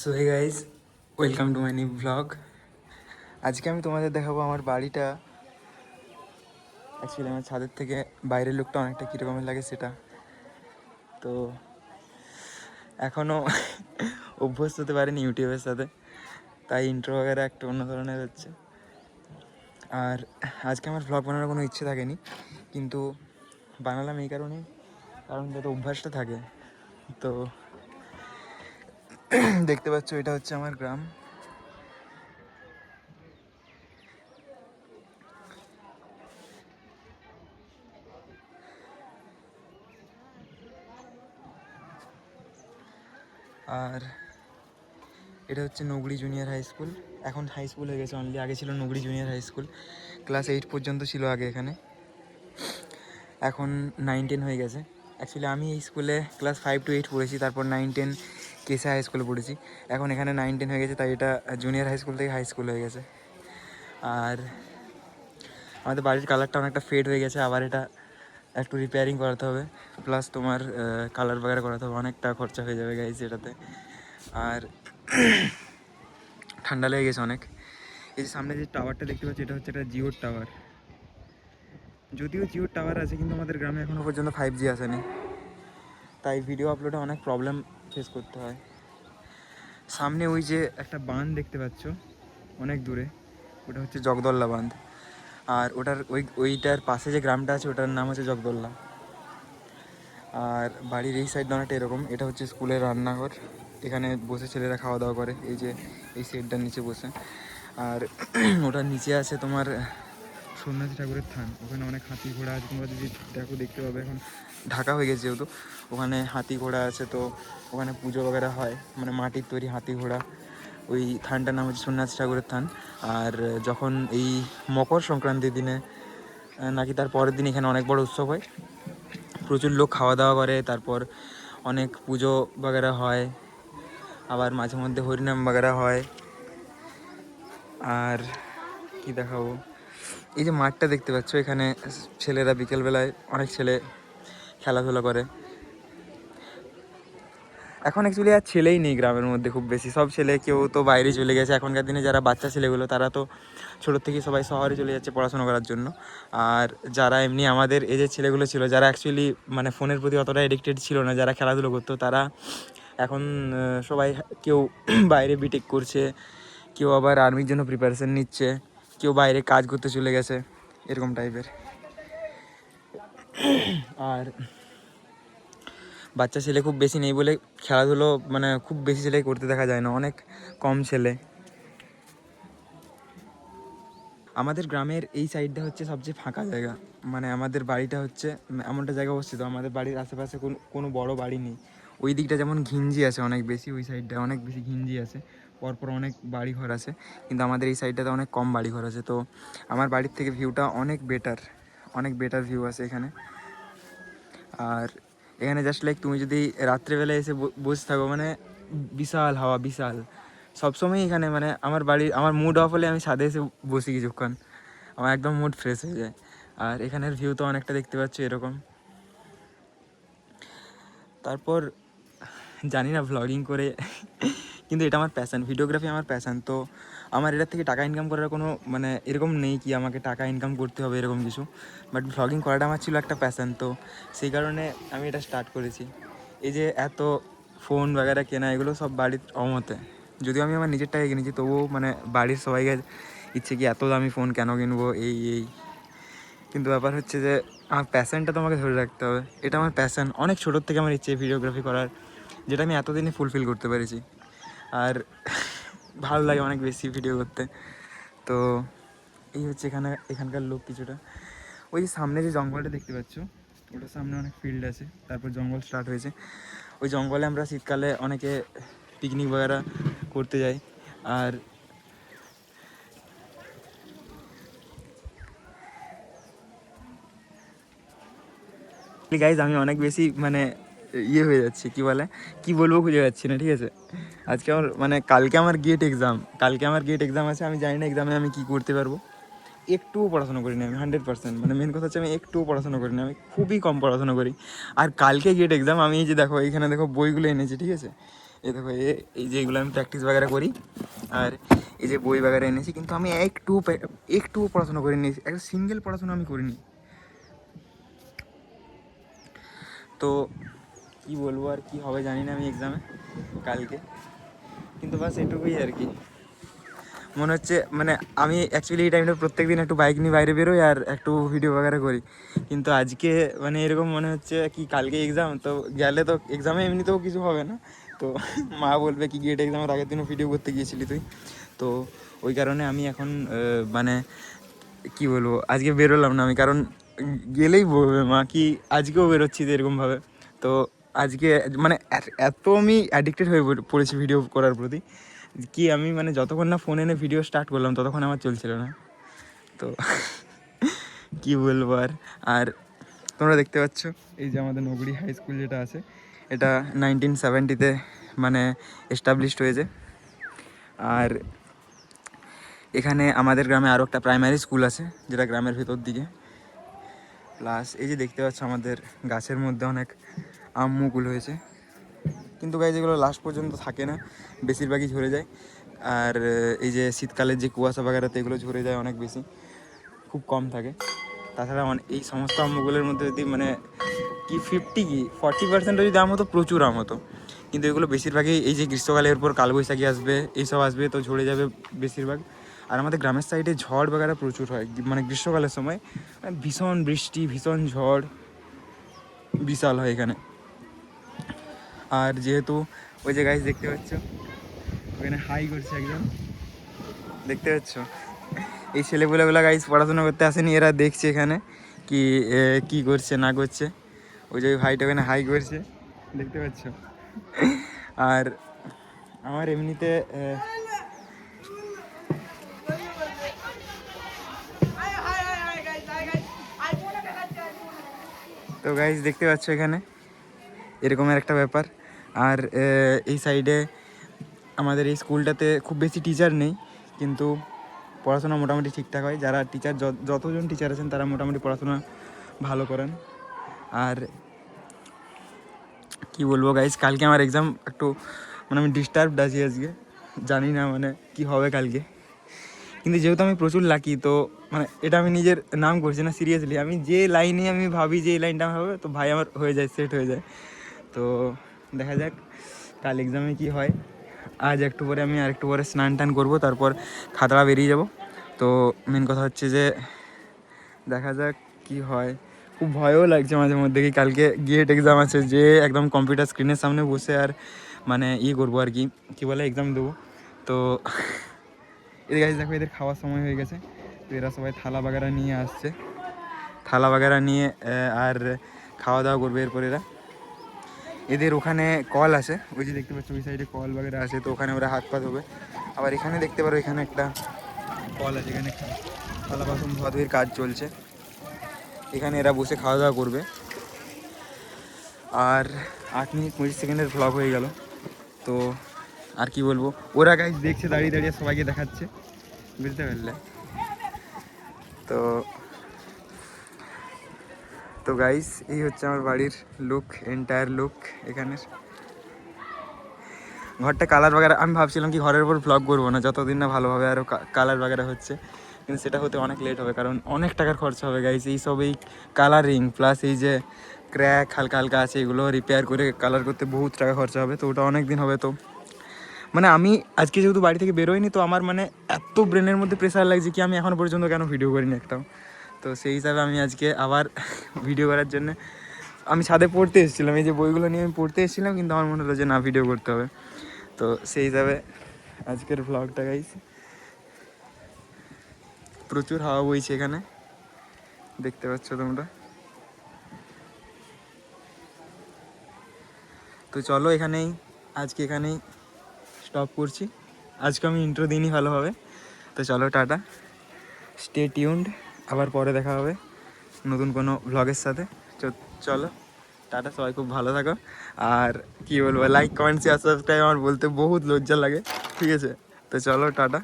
So hey guys, welcome to my new blog. আজকে আমি তোমাদের দেখাবো আমার বাড়িটা। অ্যাকচুয়ালি আমার ছাদের থেকে বাইরের লোকটা অনেকটা কীরকমের লাগে সেটা। তো এখনও অভ্যস্ত হতে পারিনি ইউটিউবের সাথে, তাই ইন্ট্রো বগেরা একটা অন্য ধরনের হচ্ছে। আর আজকে আমার ব্লগ বানানোর কোনো ইচ্ছে থাকেনি, কিন্তু বানালাম এই কারণে, কারণ যাতে অভ্যাসটা থাকে। তো দেখতে পাচ্ছ, এটা হচ্ছে আমার গ্রাম। আর এটা হচ্ছে নগড়ি জুনিয়র হাই স্কুল। এখন হাই স্কুল হয়ে গেছে অনলি, আগে ছিল নগড়ি জুনিয়র হাই স্কুল। ক্লাস 8 পর্যন্ত ছিল আগে এখানে, এখন 9-10 হয়ে গেছে। অ্যাকচুয়ালি আমি এই স্কুলে ক্লাস 5 to 8 পড়েছি, তারপর 9-10 কেসে হাই স্কুলে পড়েছি। এখন এখানে 9-10 হয়ে গেছে, তাই এটা জুনিয়র হাই স্কুল থেকে হাই স্কুল হয়ে গেছে। আর আমাদের বাড়ির কালারটা অনেকটা ফেড হয়ে গেছে, আবার এটা একটু রিপেয়ারিং করাতে হবে, প্লাস তোমার কালার বাগার করাতে হবে। অনেকটা খরচা হয়ে যাবে গাইজ এটাতে। আর ঠান্ডা লেগে গেছে অনেক। এই যে সামনে যে টাওয়ারটা দেখতে পাচ্ছি, এটা হচ্ছে একটা জিওর টাওয়ার। যদিও জিওর টাওয়ার আছে, কিন্তু আমাদের গ্রামে এখনও পর্যন্ত 5G আসেনি, তাই ভিডিও আপলোডে অনেক প্রবলেম ফেস করতে হয়। সামনে ওই যে একটা বাঁধ দেখতে পাচ্ছ অনেক দূরে, ওটা হচ্ছে জগদল্লা বাঁধ। আর ওইটার পাশে যে গ্রামটা আছে, ওটার নাম হচ্ছে জগদল্লা। আর বাড়ির এই সাইড অনেকটা এরকম, এটা হচ্ছে স্কুলের রান্নাঘর। এখানে বসে ছেলেরা খাওয়া দাওয়া করে, এই যে এই সেটটার নিচে বসে। আর ওটার নিচে আছে তোমার সন্ন্যাসী ঠাকুরের থান। ওখানে অনেক হাতি ঘোড়া আছে, তোমরা যদি দেখো দেখতে পাবে। এখন ঢাকা হয়ে গেছে যেহেতু, ওখানে হাতি ঘোড়া আছে, তো ওখানে পুজো বগেরা হয়, মানে মাটির তৈরি হাতি ঘোড়া। ওই থানটার নাম হচ্ছে সন্ন্যাসী ঠাকুরের থান। আর যখন এই মকর সংক্রান্তির দিনে নাকি তার পরের দিন এখানে অনেক বড় উৎসব হয়, প্রচুর লোক খাওয়া দাওয়া করে, তারপর অনেক পুজো বগেরা হয়, আবার মাঝে মধ্যে হরিনাম বগেরা হয়। আর কি দেখাবো, এই যে মাঠটা দেখতে পাচ্ছ, এখানে ছেলেরা বিকেলবেলায় অনেক ছেলে খেলাধুলা করে। এখন অ্যাকচুয়ালি আর ছেলেই নেই গ্রামের মধ্যে খুব বেশি, সব ছেলে কেউ তো বাইরে চলে গেছে। এখনকার দিনে যারা বাচ্চা ছেলেগুলো, তারা তো ছোটোর থেকে সবাই শহরে চলে যাচ্ছে পড়াশোনা করার জন্য। আর যারা এমনি আমাদের এজের ছেলেগুলো ছিল, যারা অ্যাকচুয়ালি মানে ফোনের প্রতি অতটা এডিক্টেড ছিল না, যারা খেলাধুলো করতো, তারা এখন সবাই কেউ বাইরে বিটেক করছে, কেউ আবার আর্মির জন্য প্রিপারেশান নিচ্ছে, কেউ বাইরে কাজ করতে চলে গেছে, এরকম টাইপের। আর বাচ্চা ছেলে খুব বেশি নেই বলে খেলাধুলো মানে খুব বেশি ছেলে করতে দেখা যায় না, অনেক কম ছেলে। আমাদের গ্রামের এই সাইডটা হচ্ছে সবচেয়ে ফাঁকা জায়গা, মানে আমাদের বাড়িটা হচ্ছে এমনটা জায়গা অবস্থিত, আমাদের বাড়ির আশেপাশে কোনো বড় বাড়ি নেই। ওই দিকটা যেমন ঘিঞ্জি আছে অনেক বেশি, ওই সাইডটা অনেক বেশি ঘিঞ্জি আছে, পরপর অনেক বাড়ি ঘর আছে, কিন্তু আমাদের এই সাইডটাতে অনেক কম বাড়ি ঘর আছে। তো আমার বাড়ির থেকে ভিউটা অনেক বেটার ভিউ আছে এখানে। আর এখানে জাস্ট লাইক তুমি যদি রাত্রেবেলায় এসে বসে থাকো, মানে বিশাল হাওয়া, বিশাল। সবসময় এখানে মানে আমার মুড অফ হলে আমি ছাদে এসে বসি কিছুক্ষণ, আমার একদম মুড ফ্রেশ হয়ে যায়। আর এখানের ভিউ তো অনেকটা দেখতে পাচ্ছ এরকম। তারপর জানি না ভ্লগিং করে কিন্তু এটা আমার প্যাশান, ভিডিওগ্রাফি আমার প্যাশান। তো আমার এটার থেকে টাকা ইনকাম করার কোনো মানে এরকম নেই কি আমাকে টাকা ইনকাম করতে হবে এরকম কিছু, বাট ভ্লগিং করাটা আমার ছিল একটা প্যাশান। তো সেই কারণে আমি এটা স্টার্ট করেছি। এই যে এত ফোন বাগেরা কেনা, এগুলো সব বাড়ির অমতে। যদিও আমি আমার নিজের টাকায় কিনেছি, তবুও মানে বাড়ির সবাইকে ইচ্ছে কি এত দামি ফোন কেন কিনবো, এই। কিন্তু ব্যাপার হচ্ছে যে আমার প্যাশানটা তোমাকে ধরে রাখতে হবে। এটা আমার প্যাশান, অনেক ছোটোর থেকে আমার ইচ্ছে ভিডিওগ্রাফি করার, যেটা আমি এতদিনে ফুলফিল করতে পেরেছি। আর ভালো লাগে অনেক বেশি ভিডিও করতে। তো এই হচ্ছে এখানকার লোক কিছুটা। ওই যে সামনে যে জঙ্গলটা দেখতে পাচ্ছ, ওটার সামনে অনেক ফিল্ড আছে, তারপর জঙ্গল স্টার্ট হয়েছে। ওই জঙ্গলে আমরা শীতকালে অনেকে পিকনিক বগেরা করতে যাই। আর গাইজ আমি অনেক বেশি মানে ইয়ে হয়ে যাচ্ছি, কি বলবো খুঁজে যাচ্ছি না, ঠিক আছে। আজকে আমার মানে কালকে আমার গেট এক্সাম আছে। আমি জানি না এক্সামে আমি কী করতে পারবো। একটুও পড়াশোনা করিনি আমি 100%, মানে মেন কথা হচ্ছে আমি একটুও পড়াশোনা করিনি, আমি খুবই কম পড়াশোনা করি। আর কালকে গেট এক্সাম, আমি এই যে দেখো এইখানে দেখো বইগুলো এনেছি, ঠিক আছে। এই দেখো এই যে এগুলো আমি প্র্যাকটিস বাগেরা করি, আর এই যে বই বাগেরা এনেছি, কিন্তু আমি একটুও পড়াশোনা করিনি, একটা সিঙ্গেল পড়াশোনা আমি করিনি। তো কি বলবো আর কি হবে জানি না আমি এক্সামে কালকে, কিন্তু বাস এটুকুই আর কি। মনে হচ্ছে মানে আমি অ্যাকচুয়ালি এই টাইমটা প্রত্যেক দিন একটু বাইক নিয়ে বাইরে বেরোই আর একটু ভিডিও বাগেরা করি, কিন্তু আজকে মানে এরকম মনে হচ্ছে কি কালকে এক্সাম, তো গেলে তো এক্সামে এমনিতেও কিছু হবে না, তো মা বলবে কি গেট এক্সামের আগের দিনও ভিডিও করতে গিয়েছিলি তুই। তো ওই কারণে আমি এখন মানে কি বলবো আজকে বেরোলাম না আমি, কারণ গেলেই বলবে মা কি আজকেও বেরোচ্ছি তো এরকমভাবে। তো আজকে মানে এত আমি অ্যাডিক্টেড হয়ে পড়েছি ভিডিও করার প্রতি কি আমি মানে যতক্ষণ না ফোন এনে ভিডিও স্টার্ট করলাম ততক্ষণ আমার চলছিল না। তো কি বলবো আর তোমরা দেখতে পাচ্ছ এই যে আমাদের নগরী হাই স্কুল যেটা আছে, এটা 1970-তে মানে এস্টাবলিশড হয়েছে। আর এখানে আমাদের গ্রামে আরও একটা প্রাইমারি স্কুল আছে যেটা গ্রামের ভেতর দিকে। প্লাস এই যে দেখতে পাচ্ছ আমাদের গাছের মধ্যে অনেক আম মুকুল হয়েছে, কিন্তু গাছ যেগুলো লাস্ট পর্যন্ত থাকে না, বেশিরভাগই ঝরে যায়। আর এই যে শীতকালের যে কুয়াশা বাগারাতে এগুলো ঝরে যায় অনেক বেশি, খুব কম থাকে। তাছাড়া এই সমস্ত আমগুলোর মধ্যে যদি মানে কি 40% যদি দাম হতো প্রচুর আম হতো, কিন্তু এগুলো বেশিরভাগই এই যে গ্রীষ্মকালে এরপর কালবৈশাখী আসবে এইসব আসবে তো ঝরে যাবে বেশিরভাগ। আর আমাদের গ্রামের সাইডে ঝড় বাগারা প্রচুর হয়, মানে গ্রীষ্মকালের সময় ভীষণ বৃষ্টি ভীষণ ঝড় বিশাল হয় এখানে। আর যেহেতু ওই যে গাছ দেখতে পাচ্ছ ওখানে হাই করছে একদম, দেখতে পাচ্ছ এই ছেলেপুলেগুলো গাইজ পড়াশোনা করতে আসেনি, এরা দেখছে এখানে কি কি করছে না করছে। ওই যে ওই ভাইটা ওখানে হাই করছে দেখতে পাচ্ছ। আর আমার এমনিতে তো গাইজ দেখতে পাচ্ছ এখানে এরকমের একটা ব্যাপার। আর এই সাইডে আমাদের এই স্কুলটাতে খুব বেশি টিচার নেই, কিন্তু পড়াশোনা মোটামুটি ঠিকঠাক হয়। যারা টিচার যতজন টিচার আছেন তারা মোটামুটি পড়াশোনা ভালো করেন। আর কি বলবো গাইজ কালকে আমার এক্সাম একটু মানে আমি ডিস্টার্বড আছি আজকে, জানি না মানে কি হবে কালকে। কিন্তু যেহেতু আমি প্রচুর লাকি, তো মানে এটা আমি নিজের নাম করছি না, সিরিয়াসলি আমি যে লাইনে আমি ভাবি যে এই লাইনটা হবে তো ভাই আমার হয়ে যায়, সেট হয়ে যায়। তো দেখা যাক কাল এক্সামে কি হয়। আজ একটু পরে আমি আরেকটু পরে স্নান টান করবো, তারপর খাতড়া বেরিয়ে যাব। তো মেন কথা হচ্ছে যে দেখা যাক কি হয়। খুব ভয়ও লাগছে মাঝে মধ্যে কি কালকে গেট এক্সাম আছে, যে একদম কম্পিউটার স্ক্রিনের সামনে বসে আর মানে করবো আর কি বলে এক্সাম দেবো। তো এদের কাছে দেখো এদের খাওয়ার সময় হয়ে গেছে, তো এরা সবাই থালা বাগারা নিয়ে আসছে, থালা বাগারা নিয়ে আর খাওয়া দাওয়া করবে এরপর এরা। এদের ওখানে কল আছে, ওই যে দেখতে পাচ্ছ ওই সাইডে কল বাগেরা আছে, তো ওখানে ওরা হাত পা ধোবে। আবার এখানে দেখতে পারো এখানে একটা কল আছে, এখানে থালা বাসন ধোয়া ধুয়ির কাজ চলছে, এখানে এরা বসে খাওয়া দাওয়া করবে। আর 8 মিনিট 25 সেকেন্ডের ভ্লগ হয়ে গেল। তো আর কি বলবো, ওরা গাইজ দেখছে দাঁড়িয়ে দাঁড়িয়ে সবাইকে দেখাচ্ছে, বুঝতে পারলে। তো গাইজ এই হচ্ছে আমার বাড়ির লুক, এন্টায়ার লুক। এখানের ঘরটা কালার বাগেরা, আমি ভাবছিলাম কি ঘরের উপর ভ্লগ করবো না যতদিন না ভালোভাবে আরও কালার বাগেরা হচ্ছে, কিন্তু সেটা হতে অনেক লেট হবে, কারণ অনেক টাকার খরচা হবে গাইজ। এই কালারিং প্লাস এই যে ক্র্যাক হালকা হালকা আছে এগুলো রিপেয়ার করে কালার করতে বহুত টাকা খরচা হবে, তো ওটা অনেক দিন হবে। তো মানে আমি আজকে যেহেতু বাড়ি থেকে বেরোয়নি, তো আমার মানে এত ব্রেনের মধ্যে প্রেশার লাগছে কি আমি এখনও পর্যন্ত কেন ভিডিও করিনি একটাও। তো সেই হিসাবে আমি আজকে আবার ভিডিও করার জন্য আমি ছাদে পড়তে এসেছিলাম, এই যে বইগুলো নিয়ে আমি পড়তে এসেছিলাম, কিন্তু আমার মনে হলো যে না ভিডিও করতে হবে। তো সেই হিসাবে আজকের ভ্লগটা গাইছি। প্রচুর হাওয়া বইছে এখানে, দেখতে পাচ্ছ তোমরা। তো চলো আজকে এখানেই স্টপ করছি, আজকে আমি ইন্ট্রো দিইনি ভালোভাবে। তো চলো টাটা, স্টে টিউনড, আবার পরে দেখা হবে নতুন কোনো ভ্লগের সাথে। চলো টাটা, সবাই খুব ভালো থাকো। আর কি বলবো, লাইক কমেন্ট শেয়ার সাবস্ক্রাইব আমার বলতে বহুত লজ্জা লাগে, ঠিক আছে। তো চলো টাটা।